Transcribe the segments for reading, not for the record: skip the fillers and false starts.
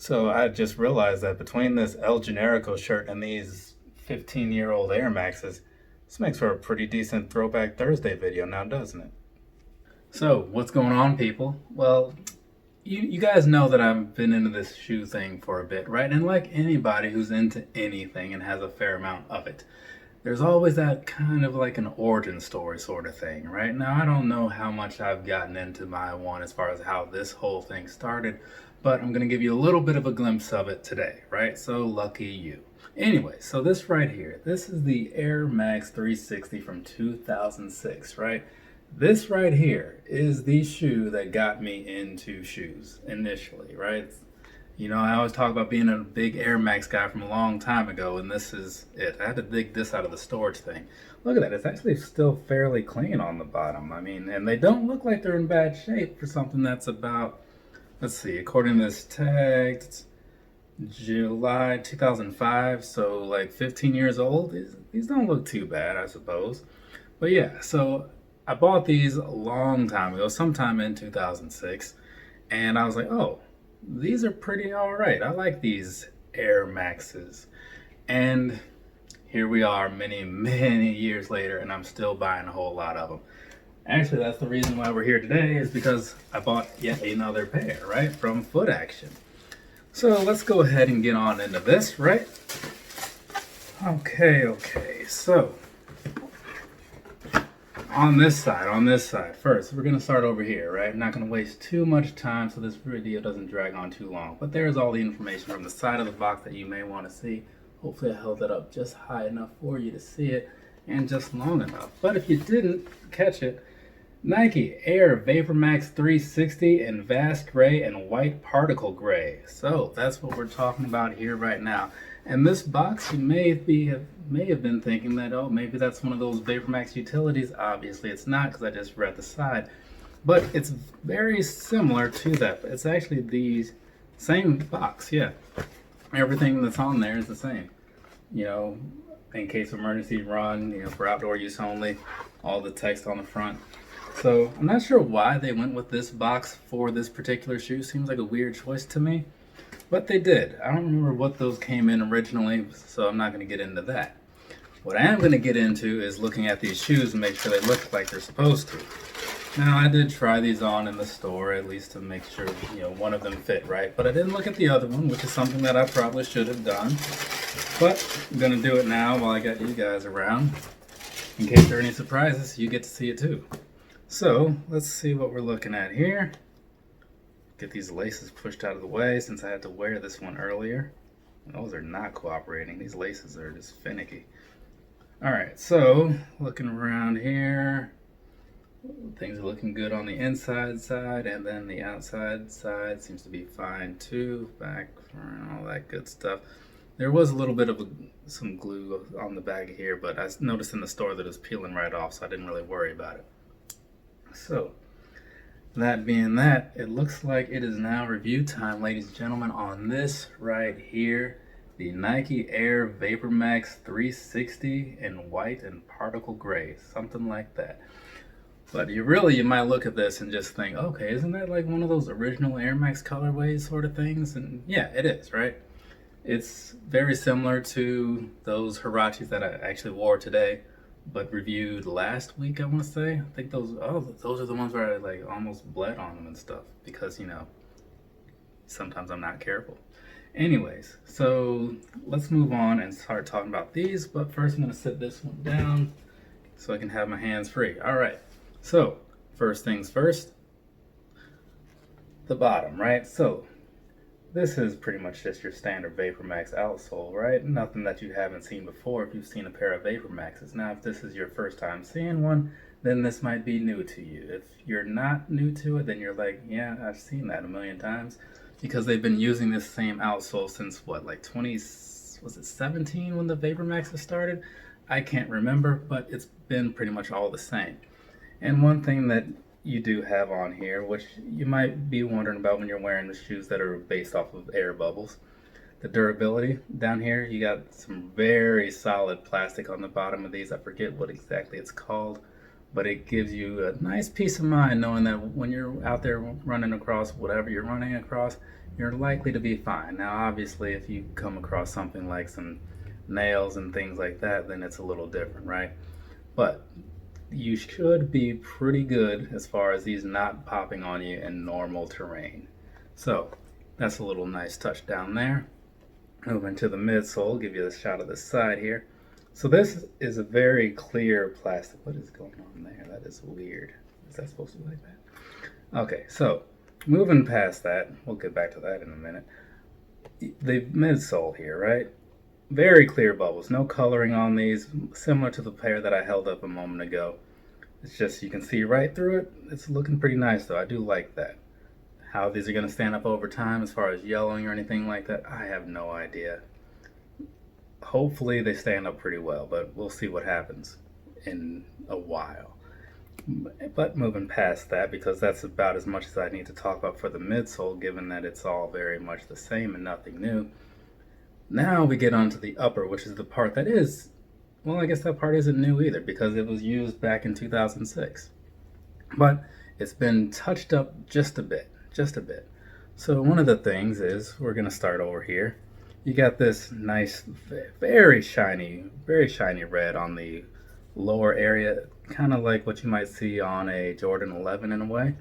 So I just realized that between this El Generico shirt and these 15-year-old Air Maxes, this makes for a pretty decent Throwback Thursday video now, doesn't it? So, what's going on, people? Well, you guys know that I've been into this shoe thing for a bit, right? And like anybody who's into anything and has a fair amount of it, there's always that kind of like an origin story sort of thing, right? Now, I don't know how much I've gotten into my one as far as how this whole thing started, but I'm going to give you a little bit of a glimpse of it today, right? So lucky you. Anyway, so this right here, this is the Air Max 360 from 2006, right? This right here is the shoe that got me into shoes initially, right? You know, I always talk about being a big Air Max guy from a long time ago, and this is it. I had to dig this out of the storage thing. Look at that. It's actually still fairly clean on the bottom. I mean, and they don't look like they're in bad shape for something that's about, let's see, according to this tag, it's July 2005, so like 15 years old. These don't look too bad, I suppose. But yeah, so I bought these a long time ago, sometime in 2006, and I was like, oh, these are pretty all right. I like these Air Maxes. And here we are many years later, and I'm still buying a whole lot of them. Actually, that's the reason why we're here today, is because I bought yet another pair, right, from Foot Action. So let's go ahead and get on into this, right? Okay, so on this side first, we're going to start over here, right? I'm not going to waste too much time so this video doesn't drag on too long. But there's all the information from the side of the box that you may want to see. Hopefully I held that up just high enough for you to see it and just long enough. But if you didn't catch it, Nike Air Vapormax 360 in vast gray and white particle gray. So that's what we're talking about here right now. And this box, you may have been thinking that, oh, maybe that's one of those Vapormax utilities. Obviously it's not, because I just read the side. But it's very similar to that. It's actually the same box, yeah. Everything that's on there is the same. You know, in case of emergency run, you know, for outdoor use only, all the text on the front. So I'm not sure why they went with this box for this particular shoe. Seems like a weird choice to me, but they did. I don't remember what those came in originally, so I'm not going to get into that. What I am going to get into is looking at these shoes and make sure they look like they're supposed to. Now, I did try these on in the store, at least to make sure, you know, one of them fit right, but I didn't look at the other one, which is something that I probably should have done. But I'm going to do it now while I got you guys around. In case there are any surprises, you get to see it too. So let's see what we're looking at here. Get these laces pushed out of the way since I had to wear this one earlier. Those are not cooperating. These laces are just finicky. Alright, so looking around here, things are looking good on the inside side, and then the outside side seems to be fine too. Back, front, all that good stuff. There was a little bit of some glue on the back here, but I noticed in the store that it was peeling right off, so I didn't really worry about it. So, that being that, it looks like it is now review time, ladies and gentlemen, on this right here, the Nike Air Vapormax 360 in white and particle gray, something like that. But you might look at this and just think, okay, isn't that like one of those original Air Max colorways sort of things? And yeah, it is, right? It's very similar to those Hirachis that I actually wore today, but reviewed last week, I want to say. I think those are the ones where I like almost bled on them and stuff, because, you know, sometimes I'm not careful. Anyways, so let's move on and start talking about these, but first I'm going to sit this one down so I can have my hands free. All right, so first things first, the bottom, right? So this is pretty much just your standard Vapormax outsole, right? Nothing that you haven't seen before if you've seen a pair of Vapormaxes. Now, if this is your first time seeing one, then this might be new to you. If you're not new to it, then you're like, yeah, I've seen that a million times, because they've been using this same outsole since what, like 17 when the Vapormaxes started? I can't remember, but it's been pretty much all the same. And one thing that you do have on here, which you might be wondering about when you're wearing the shoes that are based off of air bubbles, the durability. Down here you got some very solid plastic on the bottom of these. I forget what exactly it's called, but it gives you a nice peace of mind knowing that when you're out there running across whatever you're running across, you're likely to be fine. Now, obviously, if you come across something like some nails and things like that, then it's a little different, right? But you should be pretty good as far as these not popping on you in normal terrain. So that's a little nice touch down there. Moving to the midsole, give you a shot of the side here. So this is a very clear plastic. What is going on there? That is weird. Is that supposed to be like that? Okay, so moving past that, we'll get back to that in a minute. The midsole here, right? Very clear bubbles, no coloring on these, similar to the pair that I held up a moment ago. It's just you can see right through it. It's looking pretty nice though. I do like that. How these are going to stand up over time as far as yellowing or anything like that, I have no idea. Hopefully they stand up pretty well, but we'll see what happens in a while. But moving past that, because that's about as much as I need to talk about for the midsole, given that it's all very much the same and nothing new. Now we get onto the upper, which is the part that is, well, I guess that part isn't new either because it was used back in 2006. But it's been touched up just a bit. So one of the things is, we're going to start over here. You got this nice, very shiny red on the lower area, kind of like what you might see on a Jordan 11 in a way.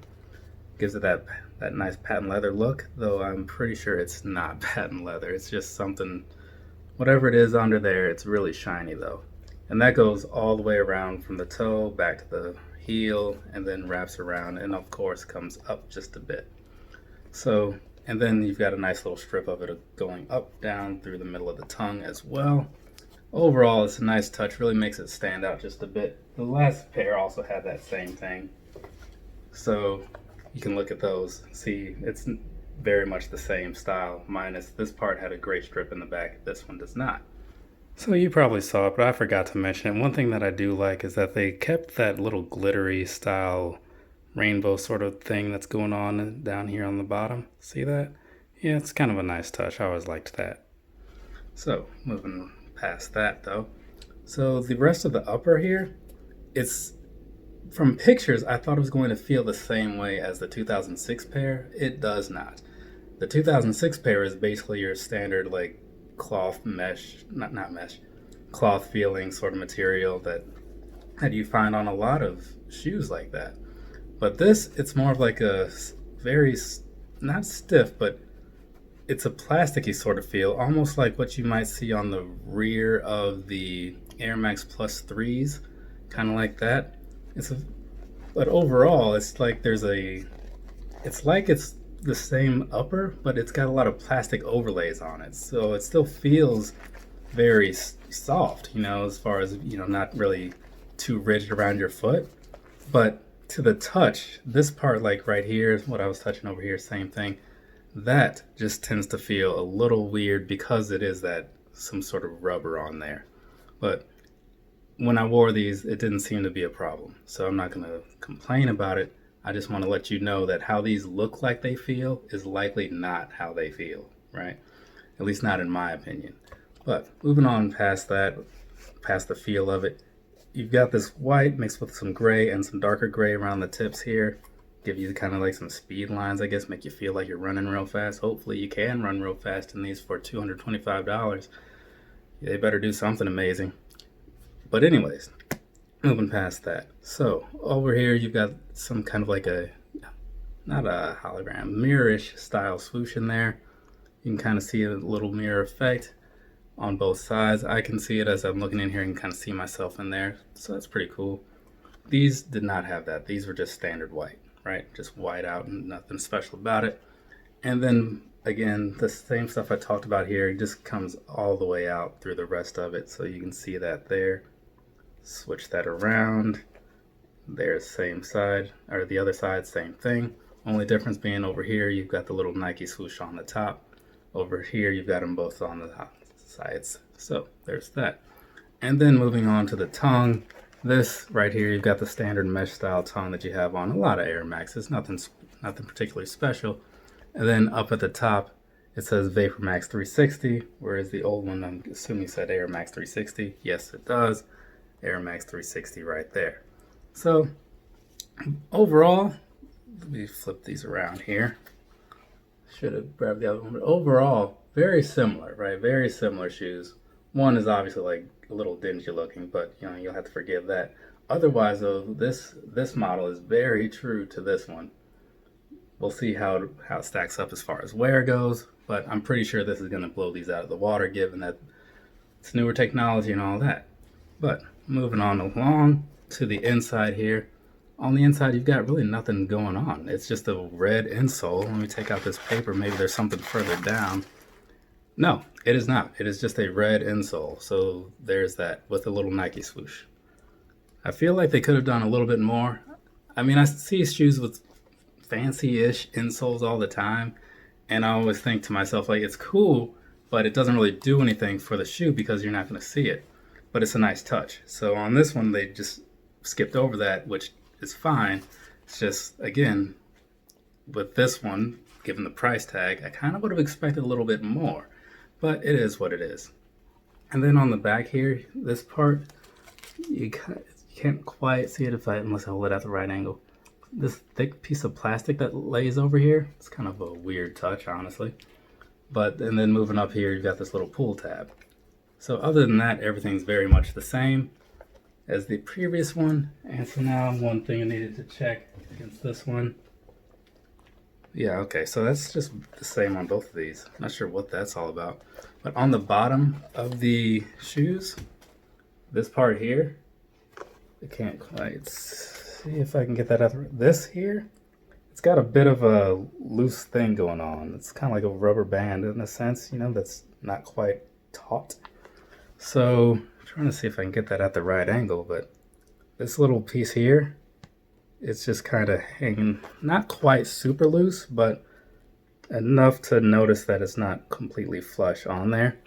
Gives it that nice patent leather look, though I'm pretty sure it's not patent leather. It's just something, whatever it is under there, it's really shiny though. And that goes all the way around from the toe back to the heel and then wraps around and of course comes up just a bit. So, and then you've got a nice little strip of it going up, down through the middle of the tongue as well. Overall, it's a nice touch, really makes it stand out just a bit. The last pair also had that same thing. So you can look at those, see it's very much the same style, minus this part had a gray strip in the back, this one does not. So you probably saw it, but I forgot to mention it. One thing that I do like is that they kept that little glittery style rainbow sort of thing that's going on down here on the bottom. See that? Yeah, it's kind of a nice touch. I always liked that. So moving past that though. So the rest of the upper here, it's from pictures, I thought it was going to feel the same way as the 2006 pair. It does not. The 2006 pair is basically your standard like cloth mesh, not mesh, cloth feeling sort of material that you find on a lot of shoes like that. But this, it's more of like a very, not stiff, but it's a plasticky sort of feel, almost like what you might see on the rear of the Air Max Plus 3s, kind of like that. But overall, it's like it's the same upper, but it's got a lot of plastic overlays on it. So it still feels very soft, as far as, not really too rigid around your foot. But to the touch, this part, like right here, what I was touching over here, same thing, that just tends to feel a little weird because it is that some sort of rubber on there. But when I wore these, it didn't seem to be a problem. So I'm not going to complain about it. I just want to let you know that how these look like they feel is likely not how they feel, right? At least not in my opinion. But moving on past that, past the feel of it, you've got this white mixed with some gray and some darker gray around the tips here. Give you kind of like some speed lines, I guess, make you feel like you're running real fast. Hopefully you can run real fast in these for $225. They better do something amazing. But anyways, moving past that. So over here you've got some kind of like not a hologram, mirror-ish style swoosh in there. You can kind of see a little mirror effect on both sides. I can see it as I'm looking in here and kind of see myself in there. So that's pretty cool. These did not have that. These were just standard white, right? Just white out and nothing special about it. And then again, the same stuff I talked about here just comes all the way out through the rest of it. So you can see that there. Switch that around. There's same side, or the other side, same thing. Only difference being over here, you've got the little Nike swoosh on the top. Over here, you've got them both on the sides. So there's that. And then moving on to the tongue. This right here, you've got the standard mesh style tongue that you have on a lot of Air Maxes. Nothing particularly special. And then up at the top, it says Vapormax 360, whereas the old one, I'm assuming said Air Max 360. Yes, it does. Air Max 360 right there. So overall, let me flip these around here. Should have grabbed the other one, but overall, very similar, right? Very similar shoes. One is obviously like a little dingy looking, but you know, you'll have to forgive that. Otherwise, though, this model is very true to this one. We'll see how it stacks up as far as wear goes, but I'm pretty sure this is going to blow these out of the water, given that it's newer technology and all that. But moving on along to the inside here. On the inside, you've got really nothing going on. It's just a red insole. Let me take out this paper. Maybe there's something further down. No, it is not. It is just a red insole. So there's that with a little Nike swoosh. I feel like they could have done a little bit more. I mean, I see shoes with fancy-ish insoles all the time, and I always think to myself, like, it's cool, but it doesn't really do anything for the shoe because you're not going to see it. But it's a nice touch. So on this one, they just skipped over that, which is fine. It's just, again, with this one, given the price tag, I kind of would have expected a little bit more, but it is what it is. And then on the back here, this part, you can't quite see it unless I hold it at the right angle. This thick piece of plastic that lays over here, it's kind of a weird touch, honestly. And then moving up here, you've got this little pull tab. So other than that, everything's very much the same as the previous one. And so now one thing I needed to check against this one. Yeah, okay, so that's just the same on both of these. Not sure what that's all about. But on the bottom of the shoes, this part here, I can't quite see if I can get that out. This here, it's got a bit of a loose thing going on. It's kind of like a rubber band in a sense, you know, that's not quite taut. So I'm trying to see if I can get that at the right angle, but this little piece here, it's just kind of hanging, not quite super loose, but enough to notice that it's not completely flush on there.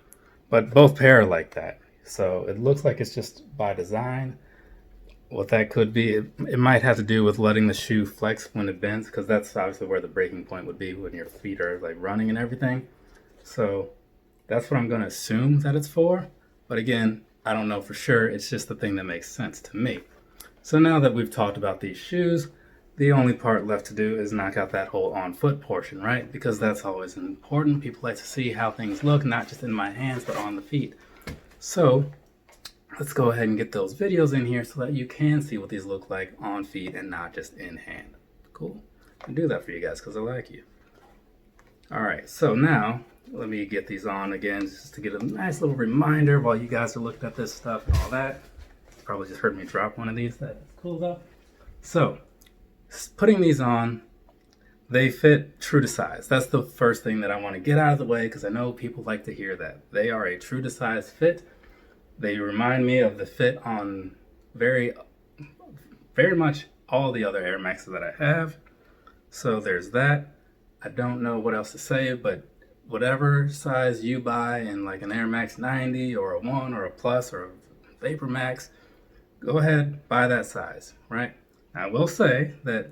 But both pair are like that. So it looks like it's just by design. What that could be, it might have to do with letting the shoe flex when it bends, because that's obviously where the breaking point would be when your feet are like running and everything. So that's what I'm going to assume that it's for. But again, I don't know for sure. It's just the thing that makes sense to me. So now that we've talked about these shoes, the only part left to do is knock out that whole on foot portion, right? Because that's always important. People like to see how things look, not just in my hands, but on the feet. So let's go ahead and get those videos in here so that you can see what these look like on feet and not just in hand. Cool. I do that for you guys because I like you. All right, so now let me get these on again just to get a nice little reminder while you guys are looking at this stuff and all that. Probably just heard me drop one of these. That's cool though. So putting these on, they fit true to size. That's the first thing that I want to get out of the way because I know people like to hear that. They are a true to size fit. They remind me of the fit on very much all the other Air Maxes that I have. So there's that. I don't know what else to say, but whatever size you buy in like an Air Max 90 or a 1 or a Plus or a Vapormax, go ahead, buy that size, right? Now, I will say that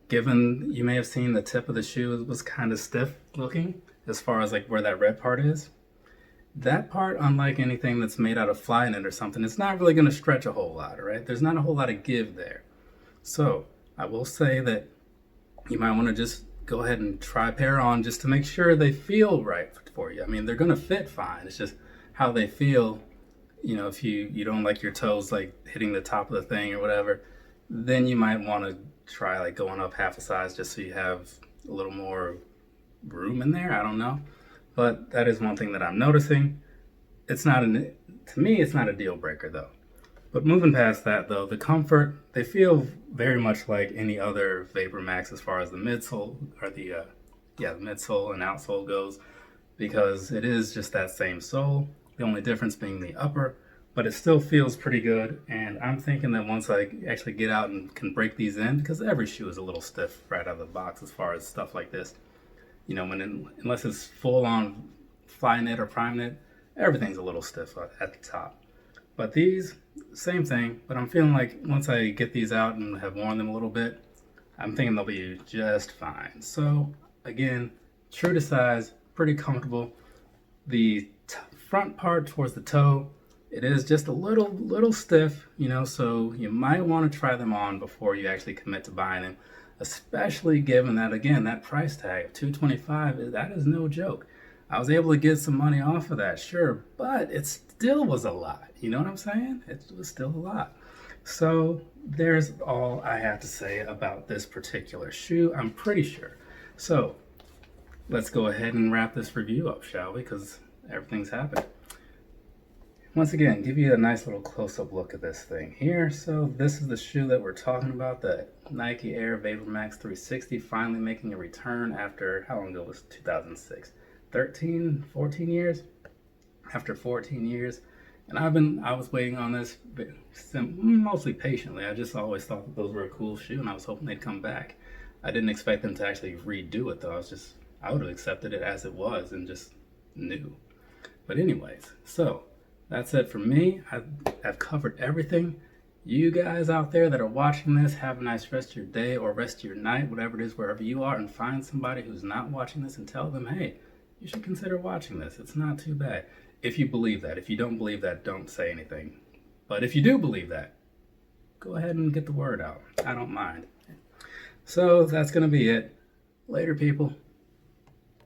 given you may have seen the tip of the shoe was kind of stiff looking as far as like where that red part is. That part, unlike anything that's made out of fly knit or something, it's not really going to stretch a whole lot, right? There's not a whole lot of give there. So I will say that you might want to just go ahead and try a pair on just to make sure they feel right for you. I mean, they're going to fit fine. It's just how they feel. You know, if you don't like your toes like hitting the top of the thing or whatever, then you might want to try like going up half a size just so you have a little more room in there. I don't know. But that is one thing that I'm noticing. It's not to me, it's not a deal breaker though. But moving past that though, the comfort, they feel very much like any other Vapormax as far as the midsole or the midsole and outsole goes, because it is just that same sole. The only difference being the upper, but it still feels pretty good. And I'm thinking that once I actually get out and can break these in, because every shoe is a little stiff right out of the box as far as stuff like this. You know, unless it's full on fly knit or prime knit, everything's a little stiff at the top. But these, same thing, but I'm feeling like once I get these out and have worn them a little bit, I'm thinking they'll be just fine. So again, true to size, pretty comfortable. The front part towards the toe It is just a little stiff, you know, so you might want to try them on before you actually commit to buying them, especially given that, again, that price tag of $225, that is no joke. I was able to get some money off of that, sure, but it still was a lot. You know what I'm saying? It was still a lot. So there's all I have to say about this particular shoe, I'm pretty sure. So let's go ahead and wrap this review up, shall we? Because everything's happened. Once again, give you a nice little close-up look at this thing here. So this is the shoe that we're talking about, the Nike Air Vapormax 360, finally making a return after, how long ago was 2006? 13, 14 years? After 14 years. And I was waiting on this mostly patiently. I just always thought that those were a cool shoe and I was hoping they'd come back. I didn't expect them to actually redo it though. I would have accepted it as it was and just knew. But anyways, so that's it for me. I've covered everything. You guys out there that are watching this, have a nice rest of your day or rest of your night, whatever it is, wherever you are, and find somebody who's not watching this and tell them, hey, you should consider watching this. It's not too bad. If you believe that. If you don't believe that, don't say anything. But if you do believe that, go ahead and get the word out. I don't mind. So that's going to be it. Later, people.